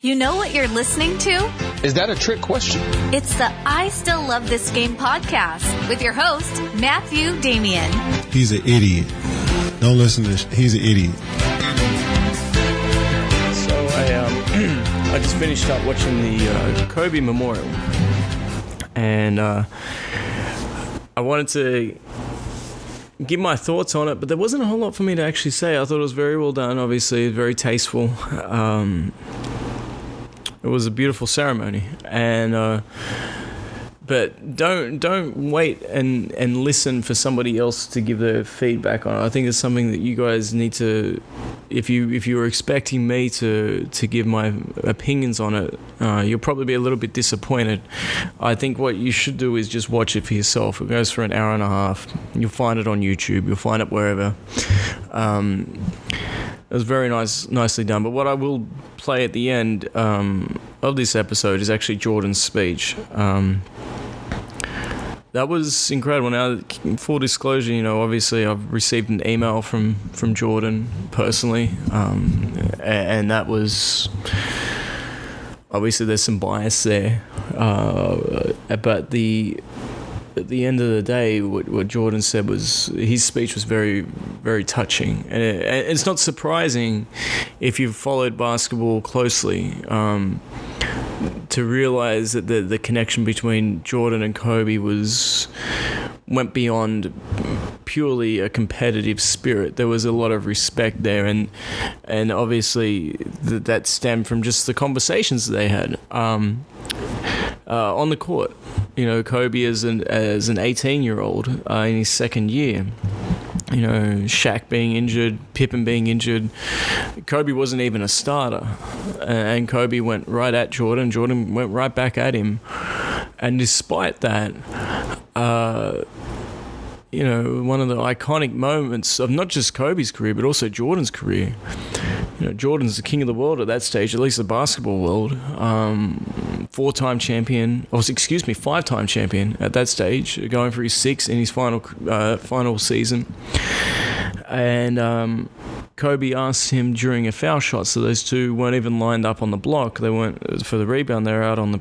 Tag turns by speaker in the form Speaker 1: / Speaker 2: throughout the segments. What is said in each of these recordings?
Speaker 1: You know what you're listening to?
Speaker 2: Is that a trick question?
Speaker 1: It's the I Still Love This Game podcast with your host, Matthew Damian.
Speaker 3: He's an idiot. Don't listen to this. He's an idiot.
Speaker 4: So I just finished up watching the Kobe Memorial. And I wanted to give my thoughts on it, but there wasn't a whole lot for me to actually say. I thought it was very well done, obviously, very tasteful. It was a beautiful ceremony, and but don't wait and listen for somebody else to give their feedback on it. I think it's something that you guys need to. If you were expecting me to give my opinions on it, you'll probably be a little bit disappointed. I think what you should do is just watch it for yourself. It goes for an hour and a half. You'll find it on YouTube. You'll find it wherever. It was very nicely done. But what I will play at the end of this episode is actually Jordan's speech. That was incredible. Now, full disclosure, obviously I've received an email from Jordan personally, and that was obviously there's some bias there, but at the end of the day, what Jordan said was his speech was very, very touching, and it's not surprising if you've followed basketball closely to realize that the connection between Jordan and Kobe went beyond purely a competitive spirit. There was a lot of respect there, and obviously that stemmed from just the conversations they had on the court. Kobe as an 18-year-old in his second year. Shaq being injured, Pippen being injured. Kobe wasn't even a starter. And Kobe went right at Jordan. Jordan went right back at him. And despite that, one of the iconic moments of not just Kobe's career, but also Jordan's career. Jordan's the king of the world at that stage, at least the basketball world. Five-time champion at that stage, going for his sixth in his final season. And Kobe asked him during a foul shot, so those two weren't even lined up on the block. They weren't for the rebound. They were out on the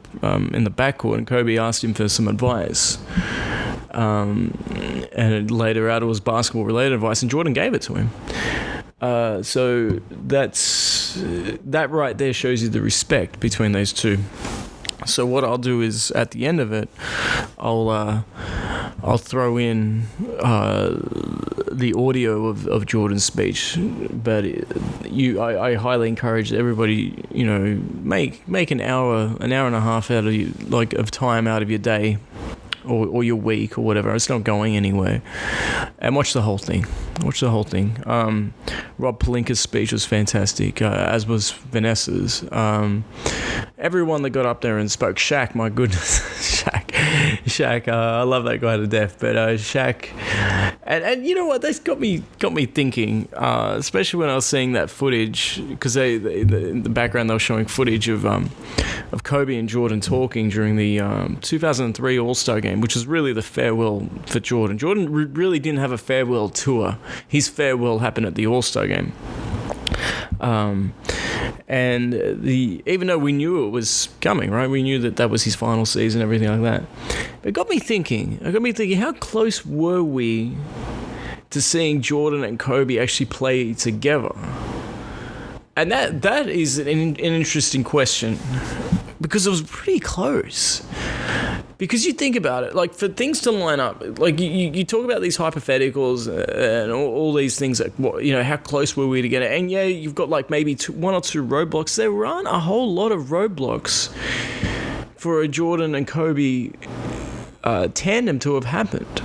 Speaker 4: in the backcourt, and Kobe asked him for some advice. And later out it was basketball-related advice, and Jordan gave it to him. So that right there shows you the respect between those two. So what I'll do is at the end of it, I'll throw in the audio of Jordan's speech. But I highly encourage everybody, make an hour and a half out of time out of your day. Or your week or whatever. It's not going anywhere. And watch the whole thing. Rob Pelinka's speech was fantastic, as was Vanessa's. Everyone that got up there and spoke. Shaq, my goodness. Shaq, I love that guy to death. But Shaq, and you know what? That's got me thinking, especially when I was seeing that footage, because in the background they were showing footage of Kobe and Jordan talking during the 2003 All-Star game, which was really the farewell for Jordan. Jordan really didn't have a farewell tour. His farewell happened at the All-Star game. And even though we knew it was coming, right? We knew that was his final season, everything like that. But it got me thinking, how close were we to seeing Jordan and Kobe actually play together? And that is an interesting question, because it was pretty close. Because you think about it, like, for things to line up, like you talk about these hypotheticals and all these things, like, how close were we to get it? And yeah, you've got like maybe one or two roadblocks. There aren't a whole lot of roadblocks for a Jordan and Kobe tandem to have happened.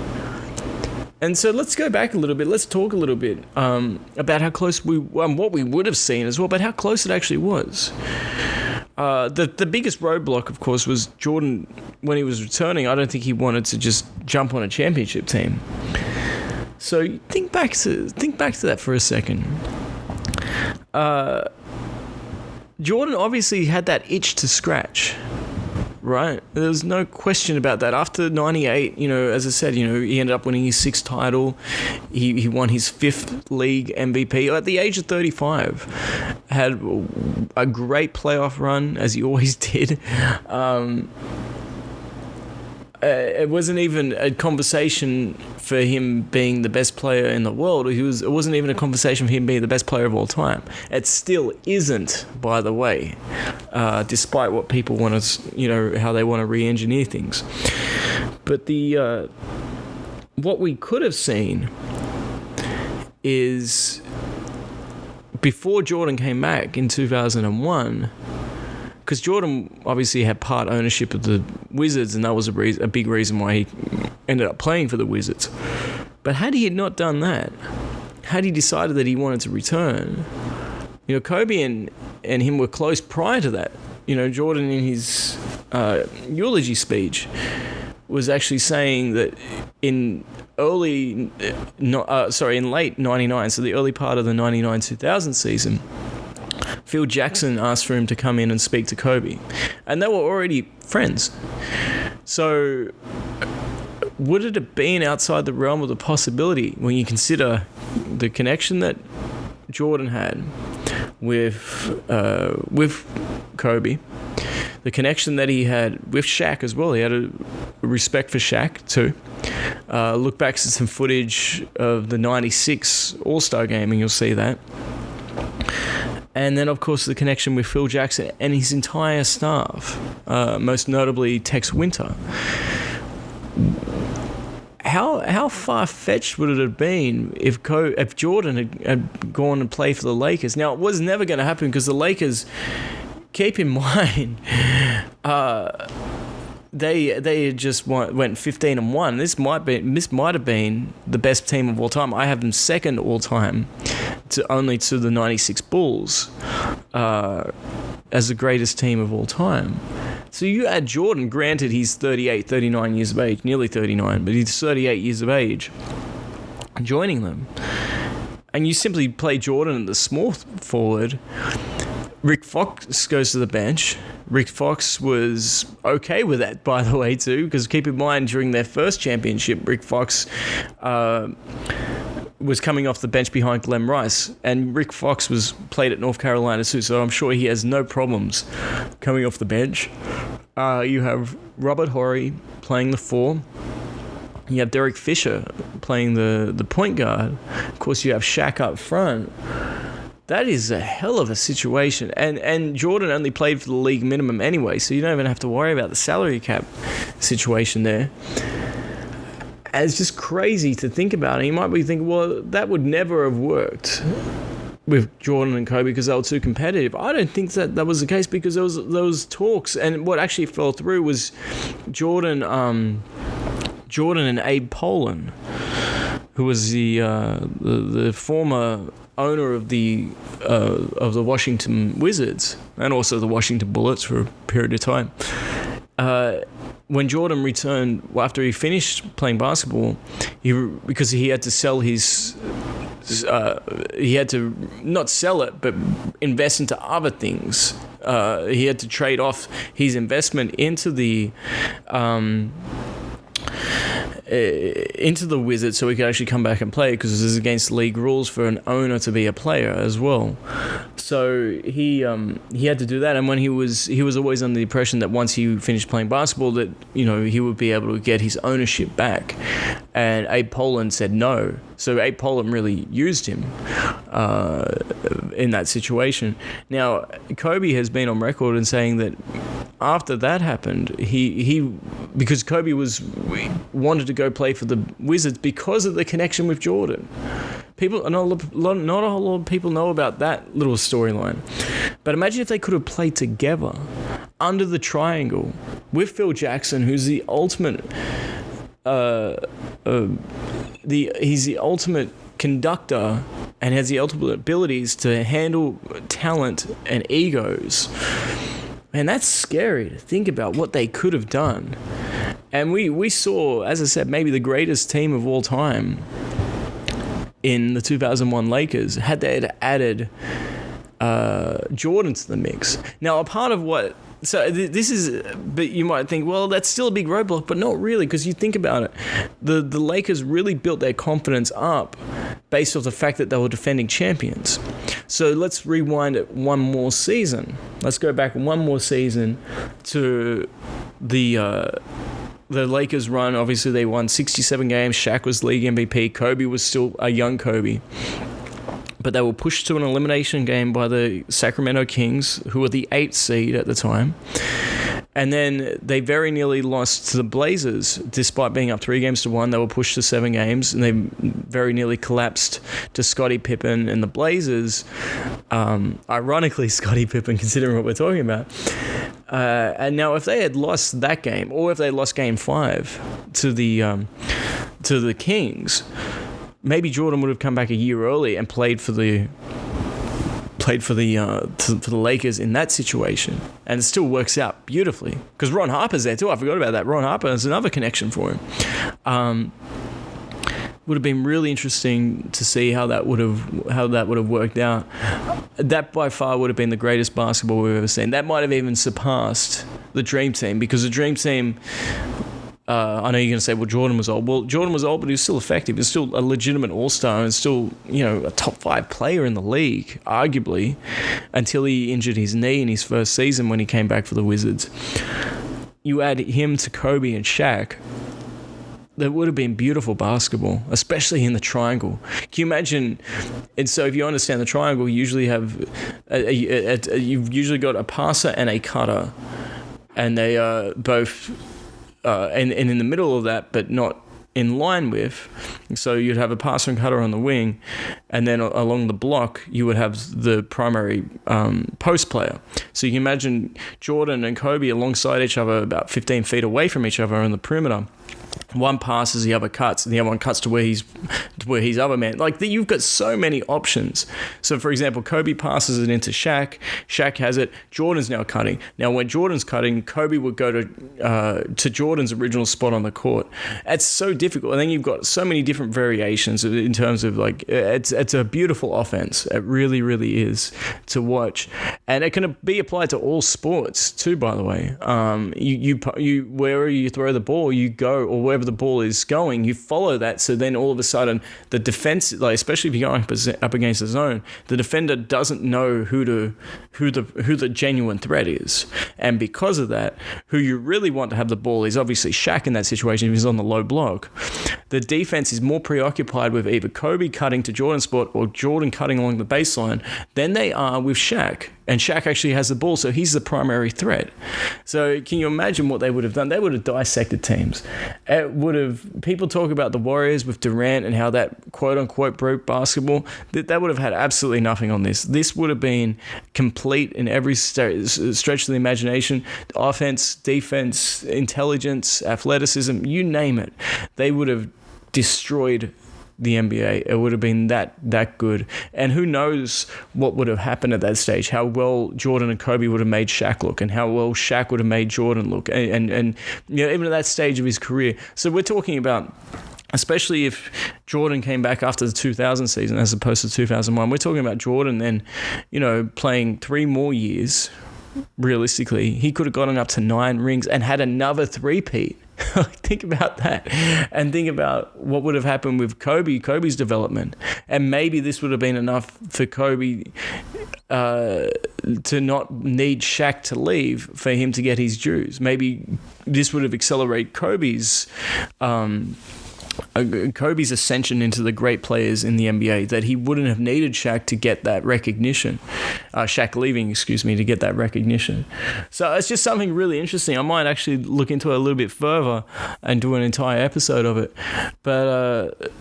Speaker 4: And so let's go back a little bit. Let's talk a little bit about how close what we would have seen as well, but how close it actually was. The biggest roadblock, of course, was Jordan when he was returning. I don't think he wanted to just jump on a championship team. So think back to that for a second. Jordan obviously had that itch to scratch. right? There's no question about that. After 98, as I said, he ended up winning his 6th title. He won his 5th league MVP at the age of 35. Had a great playoff run, as he always did. It wasn't even a conversation for him being the best player in the world. It wasn't even a conversation for him being the best player of all time. It still isn't, by the way, despite what people want to, how they want to re-engineer things. But what we could have seen is before Jordan came back in 2001. Because Jordan obviously had part ownership of the Wizards, and that was a big reason why he ended up playing for the Wizards. But had he not done that, had he decided that he wanted to return, Kobe and him were close prior to that. Jordan in his eulogy speech was actually saying that in late 99, so the early part of the 99-2000 season, Phil Jackson asked for him to come in and speak to Kobe. And they were already friends. So would it have been outside the realm of the possibility when you consider the connection that Jordan had with Kobe, the connection that he had with Shaq as well? He had a respect for Shaq too. Look back at some footage of the 96 All-Star game and you'll see that. And then, of course, the connection with Phil Jackson and his entire staff, most notably Tex Winter. How far-fetched would it have been if Jordan had gone and played for the Lakers? Now, it was never going to happen because the Lakers, keep in mind, they just went 15-1. This might have been the best team of all time. I have them second all time, only to the 96 Bulls, as the greatest team of all time. So you add Jordan, granted he's 38, 39 years of age, nearly 39, but he's 38 years of age, joining them. And you simply play Jordan at the small forward. Rick Fox goes to the bench. Rick Fox was okay with that, by the way, too, because keep in mind, during their first championship, Rick Fox was coming off the bench behind Glenn Rice, and Rick Fox played at North Carolina too, so I'm sure he has no problems coming off the bench. You have Robert Horry playing the 4. You have Derek Fisher playing the point guard. Of course, you have Shaq up front. That is a hell of a situation. And Jordan only played for the league minimum anyway, so you don't even have to worry about the salary cap situation there. And it's just crazy to think about. And you might be thinking, well, that would never have worked with Jordan and Kobe because they were too competitive. I don't think that was the case because there was talks. And what actually fell through was Jordan and Abe Pollin, who was the former owner of the Washington Wizards and also the Washington Bullets for a period of time. When Jordan returned after he finished playing basketball, because he had to sell his, he had to not sell it but invest into other things. He had to trade off his investment into the Wizards so he could actually come back and play because it was against league rules for an owner to be a player as well. So he had to do that, and when he was always under the impression that once he finished playing basketball that he would be able to get his ownership back, and Abe Pollin said no. So Abe Pollin really used him in that situation. Now Kobe has been on record in saying that after that happened, he because Kobe wanted to go play for the Wizards because of the connection with Jordan. Not a whole lot of people know about that little storyline. But imagine if they could have played together under the triangle with Phil Jackson, who's the ultimate he's the ultimate conductor and has the ultimate abilities to handle talent and egos. Man, that's scary to think about what they could have done. And we saw, as I said, maybe the greatest team of all time in the 2001 Lakers had they added Jordan to the mix. Now, a part of what this is, but you might think, well, that's still a big roadblock, but not really, because you think about it, the Lakers really built their confidence up based off the fact that they were defending champions. So let's rewind it one more season. Let's go back one more season to the Lakers run. Obviously, they won 67 games. Shaq was league MVP. Kobe was still a young Kobe. But they were pushed to an elimination game by the Sacramento Kings, who were the 8th seed at the time. And then they very nearly lost to the Blazers, despite being up 3-1. They were pushed to 7 games, and they very nearly collapsed to Scottie Pippen and the Blazers. Ironically, Scottie Pippen, considering what we're talking about. And now, if they had lost that game, or if they lost Game 5 to the Kings, maybe Jordan would have come back a year early and played for the Lakers in that situation, and it still works out beautifully because Ron Harper's there too. I forgot about that. Ron Harper is another connection for him. Would have been really interesting to see how that would have worked out. That by far would have been the greatest basketball we've ever seen. That might have even surpassed the Dream Team, because the Dream Team. I know you're going to say, well, Jordan was old. Well, Jordan was old, but he was still effective. He was still a legitimate all-star and still, a top 5 player in the league, arguably, until he injured his knee in his first season when he came back for the Wizards. You add him to Kobe and Shaq, that would have been beautiful basketball, especially in the triangle. Can you imagine? And so if you understand the triangle, you usually have, you've usually got a passer and a cutter, and they are both... and in the middle of that, but not in line with. So you'd have a passer and cutter on the wing, and then along the block, you would have the primary post player. So you can imagine Jordan and Kobe alongside each other, about 15 feet away from each other on the perimeter. One passes, the other cuts, and the other one cuts to where his other man. Like, you've got so many options. So, for example, Kobe passes it into Shaq. Shaq has it. Jordan's now cutting. Now, when Jordan's cutting, Kobe would go to Jordan's original spot on the court. It's so difficult. And then you've got so many different variations in terms of, like, it's a beautiful offense. It really, really is to watch. And it can be applied to all sports too, by the way. You wherever you throw the ball, you go, or wherever the ball is going, you follow that. So then all of a sudden the defense, like, especially if you're going up against the zone, the defender doesn't know who the genuine threat is. And because of that, who you really want to have the ball is obviously Shaq in that situation if he's on the low block. The defense is more preoccupied with either Kobe cutting to Jordan's spot or Jordan cutting along the baseline than they are with Shaq. And Shaq actually has the ball, so he's the primary threat. So can you imagine what they would have done? They would have dissected teams. People talk about the Warriors with Durant and how that quote-unquote broke basketball. That would have had absolutely nothing on this. This would have been complete in every stretch of the imagination. Offense, defense, intelligence, athleticism, you name it. They would have destroyed the NBA. It would have been that good. And who knows what would have happened at that stage, how well Jordan and Kobe would have made Shaq look, and how well Shaq would have made Jordan look, and even at that stage of his career. So we're talking about, especially if Jordan came back after the 2000 season as opposed to 2001, we're talking about Jordan then, playing 3 more years. Realistically, he could have gotten up to 9 rings and had another three-peat. Think about that, and think about what would have happened with Kobe's development, and maybe this would have been enough for Kobe to not need Shaq to leave for him to get his dues. Maybe this would have accelerated Kobe's ascension into the great players in the NBA, that he wouldn't have needed Shaq to get that recognition. Shaq leaving, to get that recognition. So it's just something really interesting. I might actually look into it a little bit further and do an entire episode of it. But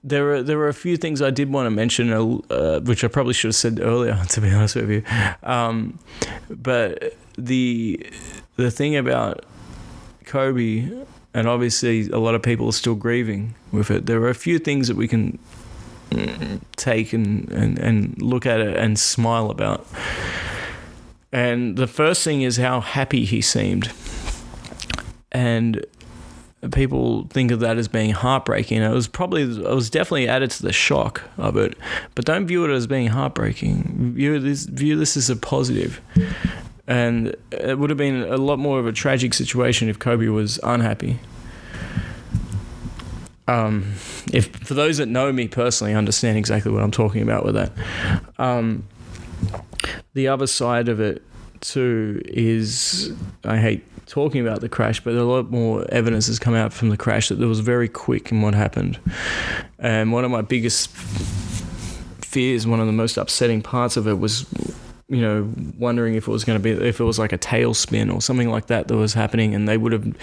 Speaker 4: there were a few things I did want to mention, which I probably should have said earlier, to be honest with you. But the thing about Kobe, and obviously a lot of people are still grieving with it, there are a few things that we can take and look at it and smile about. And the first thing is how happy he seemed. And people think of that as being heartbreaking. It was definitely added to the shock of it, but don't view it as being heartbreaking. View this as a positive. And it would have been a lot more of a tragic situation if Kobe was unhappy. If for those that know me personally understand exactly what I'm talking about with that. The other side of it too is, I hate talking about the crash, but a lot more evidence has come out from the crash that it was very quick in what happened. And one of my biggest fears, one of the most upsetting parts of it was, wondering if it was going to be, if it was like a tailspin or something like that was happening, and they would have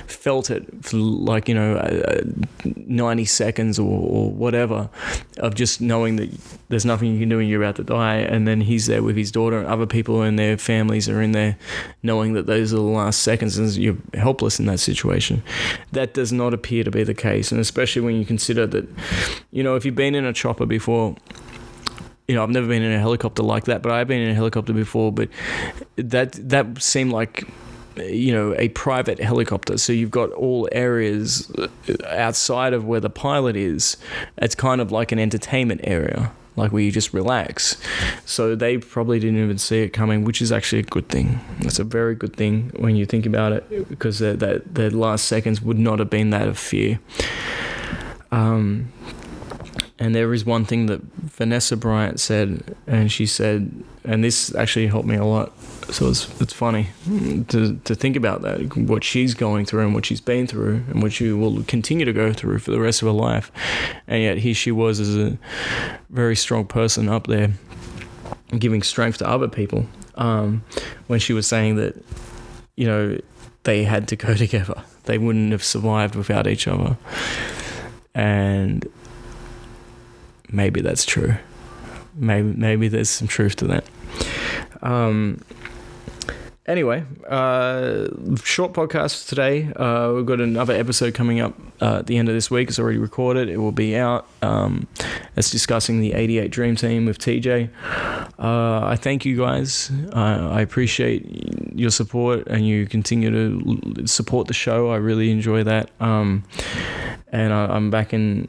Speaker 4: felt it for 90 seconds or whatever, of just knowing that there's nothing you can do and you're about to die, and then he's there with his daughter and other people and their families are in there knowing that those are the last seconds and you're helpless in that situation. That does not appear to be the case, and especially when you consider that, if you've been in a chopper before, I've never been in a helicopter like that, but I've been in a helicopter before, but that seemed like, a private helicopter. So you've got all areas outside of where the pilot is. It's kind of like an entertainment area, like where you just relax. So they probably didn't even see it coming, which is actually a good thing. That's a very good thing when you think about it, because their last seconds would not have been that of fear. And there is one thing that Vanessa Bryant said, and she said, and this actually helped me a lot. So it's funny to think about that, what she's going through and what she's been through and what she will continue to go through for the rest of her life. And yet here she was as a very strong person up there, giving strength to other people, when she was saying that, they had to go together. They wouldn't have survived without each other. And maybe that's true. Maybe there's some truth to that. Anyway, short podcast today. We've got another episode coming up at the end of this week. It's already recorded. It will be out. It's discussing the 88 Dream Team with TJ. I thank you guys. I appreciate your support, and you continue to support the show. I really enjoy that. And I'm back in,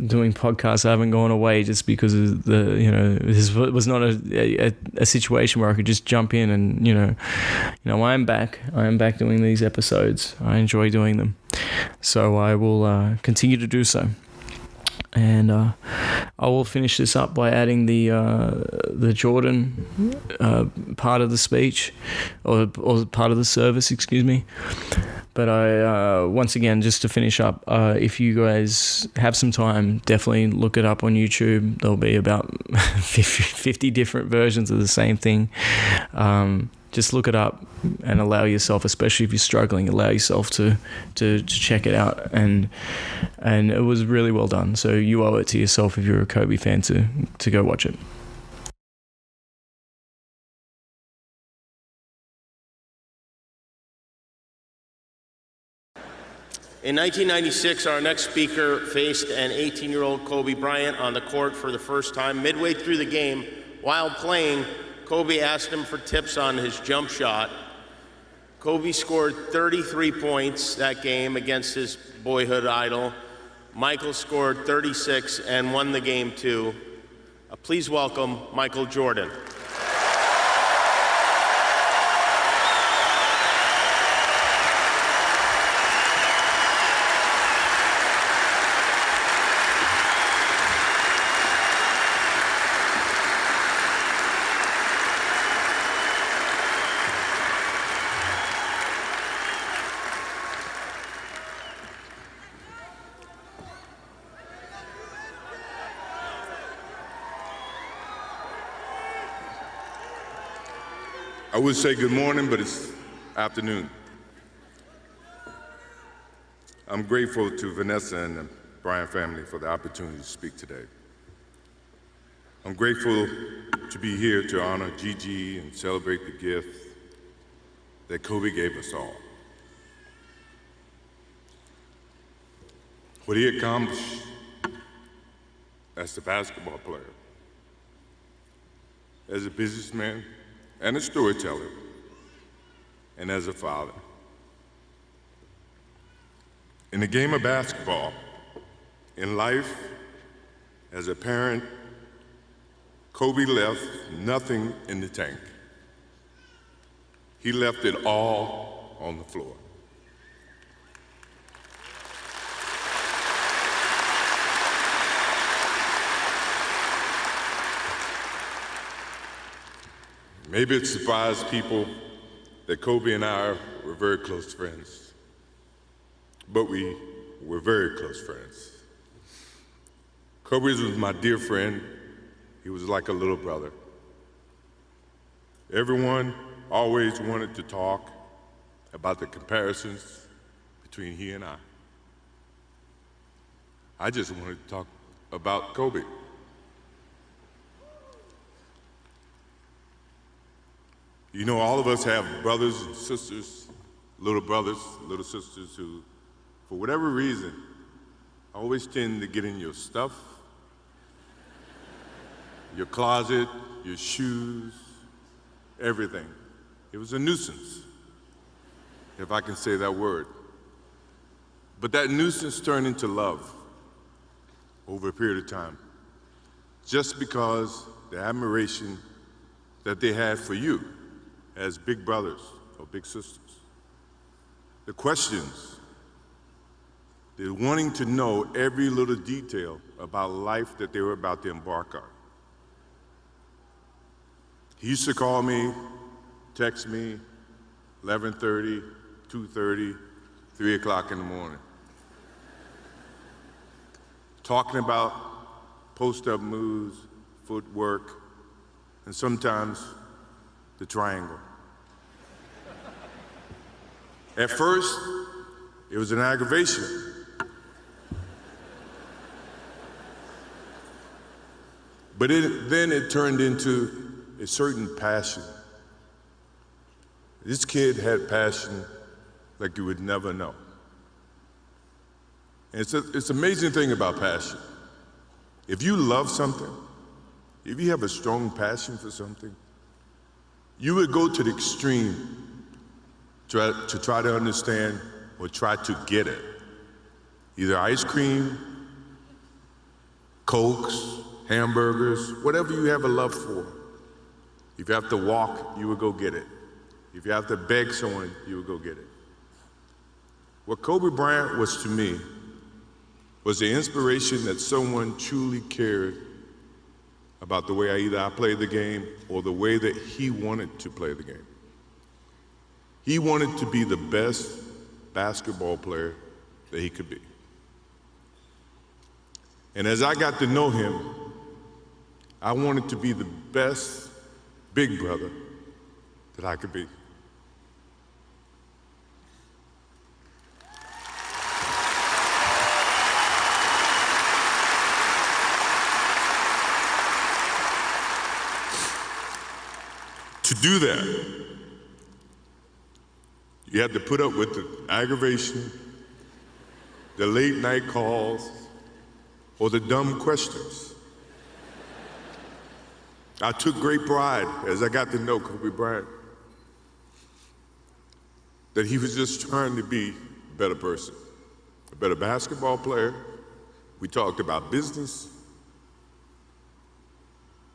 Speaker 4: doing podcasts. I haven't gone away just because of this was not a situation where I could just jump in and, I am back. I am back doing these episodes. I enjoy doing them. So I will continue to do so. And I will finish this up by adding the Jordan part of the speech, or part of the service, excuse me. But I once again, just to finish up, if you guys have some time, definitely look it up on YouTube. There'll be about 50 different versions of the same thing. Just look it up and allow yourself, especially if you're struggling, allow yourself to check it out. And it was really well done. So you owe it to yourself, if you're a Kobe fan, to go watch it.
Speaker 5: In 1996, our next speaker faced an 18-year-old Kobe Bryant on the court for the first time. Midway through the game, while playing, Kobe asked him for tips on his jump shot. Kobe scored 33 points that game against his boyhood idol. Michael scored 36 and won the game too. Please welcome Michael Jordan.
Speaker 6: I would say good morning, but it's afternoon. I'm grateful to Vanessa and the Bryant family for the opportunity to speak today. I'm grateful to be here to honor Gigi and celebrate the gift that Kobe gave us all. What he accomplished as a basketball player, as a businessman, and a storyteller, and as a father. In the game of basketball, in life, as a parent, Kobe left nothing in the tank. He left it all on the floor. Maybe it surprised people that Kobe and I were very close friends, but we were very close friends. Kobe was my dear friend. He was like a little brother. Everyone always wanted to talk about the comparisons between he and I. I just wanted to talk about Kobe. You know, all of us have brothers and sisters, little brothers, little sisters who, for whatever reason, always tend to get in your stuff, your closet, your shoes, everything. It was a nuisance, if I can say that word. But that nuisance turned into love over a period of time, just because the admiration that they had for you as big brothers or big sisters. The questions, the wanting to know every little detail about life that they were about to embark on. He used to call me, text me, 11:30, 2:30, 3 o'clock in the morning, talking about post-up moves, footwork, and sometimes the triangle. At first, it was an aggravation. But then it turned into a certain passion. This kid had passion like you would never know. And it's an amazing thing about passion. If you love something, if you have a strong passion for something, you would go to the extreme to try to understand or try to get it. Either ice cream, Cokes, hamburgers, whatever you have a love for. If you have to walk, you would go get it. If you have to beg someone, you would go get it. What Kobe Bryant was to me was the inspiration that someone truly cared about the way I played the game or the way that he wanted to play the game. He wanted to be the best basketball player that he could be. And as I got to know him, I wanted to be the best big brother that I could be. To do that, you had to put up with the aggravation, the late night calls, or the dumb questions. I took great pride as I got to know Kobe Bryant that he was just trying to be a better person, a better basketball player. We talked about business.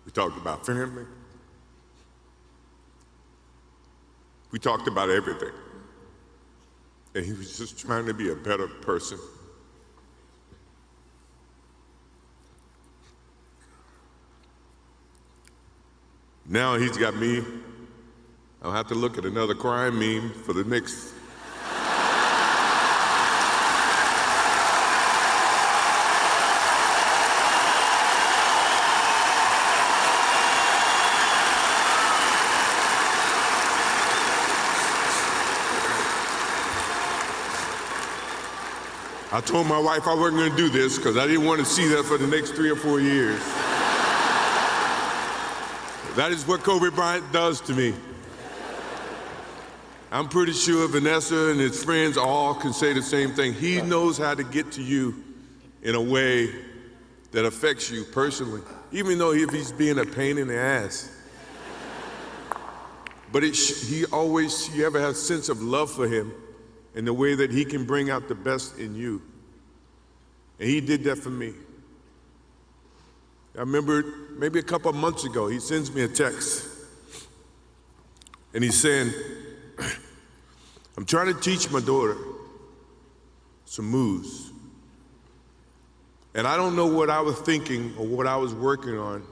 Speaker 6: We talked about family. We talked about everything. And he was just trying to be a better person. Now he's got me. I'll have to look at another crime meme for the next. I told my wife I wasn't going to do this because I didn't want to see that for the next 3 or 4 years. That is what Kobe Bryant does to me. I'm pretty sure Vanessa and his friends all can say the same thing. He knows how to get to you in a way that affects you personally, even though if he's being a pain in the ass. But you ever have a sense of love for him in the way that he can bring out the best in you. And he did that for me. I remember maybe a couple of months ago, he sends me a text. And he's saying, I'm trying to teach my daughter some moves. And I don't know what I was thinking or what I was working on,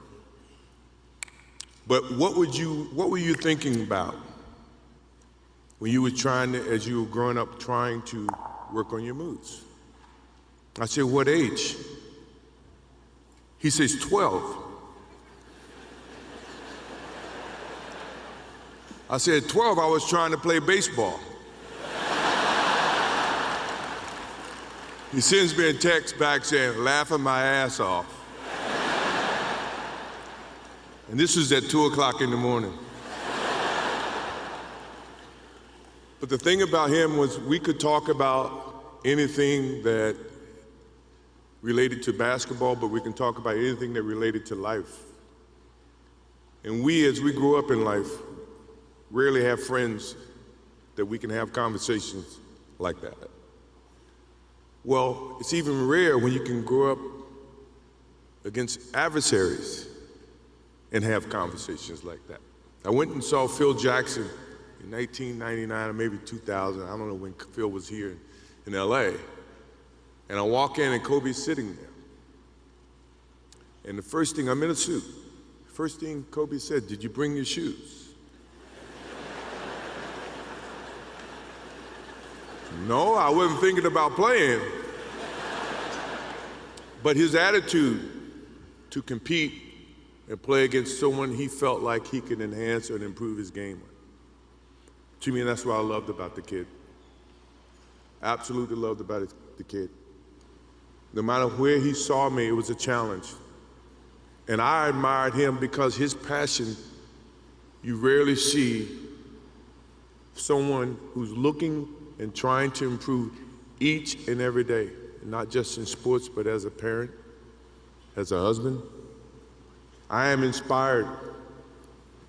Speaker 6: but what were you thinking about when you were trying to, as you were growing up, trying to work on your moves? I said, what age? He says, 12. I said, 12, I was trying to play baseball. He sends me a text back saying, laughing my ass off. And this was at 2 o'clock in the morning. But the thing about him was we could talk about anything that related to basketball, but we can talk about anything that related to life. And we, as we grow up in life, rarely have friends that we can have conversations like that. Well, it's even rare when you can grow up against adversaries and have conversations like that. I went and saw Phil Jackson in 1999 or maybe 2000. I don't know when Phil was here in LA. And I walk in and Kobe's sitting there. And the first thing, I'm in a suit. First thing Kobe said, did you bring your shoes? No, I wasn't thinking about playing. But his attitude to compete and play against someone he felt like he could enhance and improve his game with. To me, that's what I loved about the kid. Absolutely loved about the kid. No matter where he saw me, it was a challenge. And I admired him because his passion, you rarely see someone who's looking and trying to improve each and every day, not just in sports, but as a parent, as a husband. I am inspired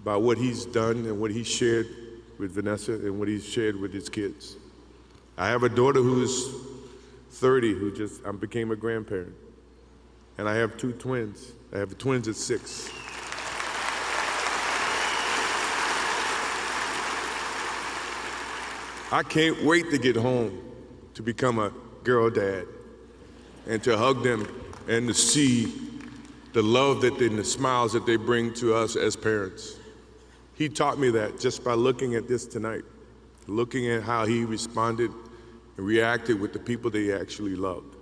Speaker 6: by what he's done and what he shared with Vanessa and what he's shared with his kids. I have a daughter who's 30 who just became a grandparent. And I have 2 twins. I have twins at 6. I can't wait to get home to become a girl dad and to hug them and to see the love and the smiles that they bring to us as parents. He taught me that just by looking at this tonight, looking at how he responded and reacted with the people that he actually loved.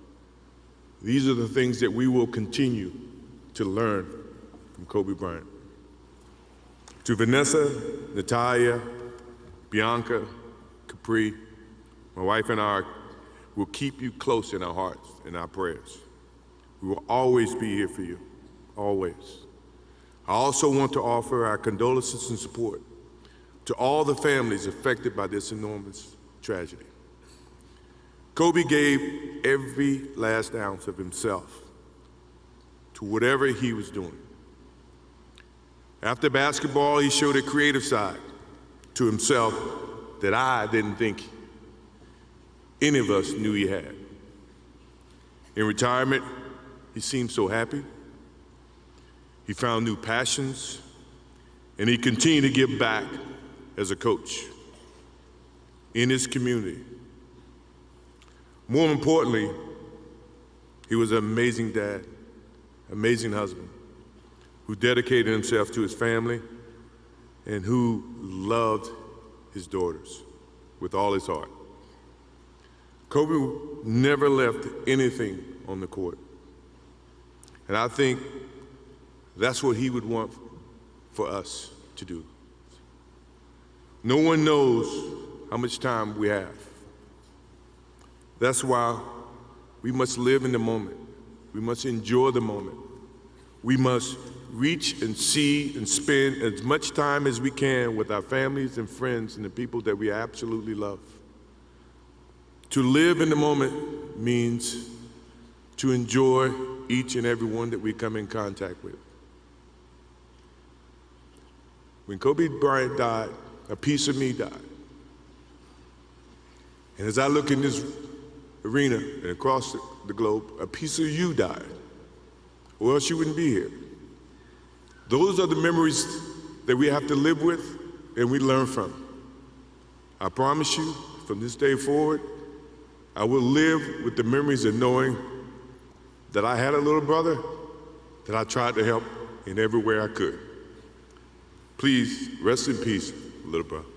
Speaker 6: These are the things that we will continue to learn from Kobe Bryant. To Vanessa, Natalia, Bianca, Capri, my wife and I will keep you close in our hearts and our prayers. We will always be here for you, always. I also want to offer our condolences and support to all the families affected by this enormous tragedy. Kobe gave every last ounce of himself to whatever he was doing. After basketball, he showed a creative side to himself that I didn't think any of us knew he had. In retirement, he seemed so happy. He found new passions, and he continued to give back as a coach in his community. More importantly, he was an amazing dad, amazing husband, who dedicated himself to his family and who loved his daughters with all his heart. Kobe never left anything on the court. And I think that's what he would want for us to do. No one knows how much time we have. That's why we must live in the moment. We must enjoy the moment. We must reach and see and spend as much time as we can with our families and friends and the people that we absolutely love. To live in the moment means to enjoy each and every one that we come in contact with. When Kobe Bryant died, a piece of me died. And as I look in this arena and across the globe, a piece of you died, or else you wouldn't be here. Those are the memories that we have to live with and we learn from. I promise you, from this day forward, I will live with the memories of knowing that I had a little brother that I tried to help in every way I could. Please rest in peace, little brother.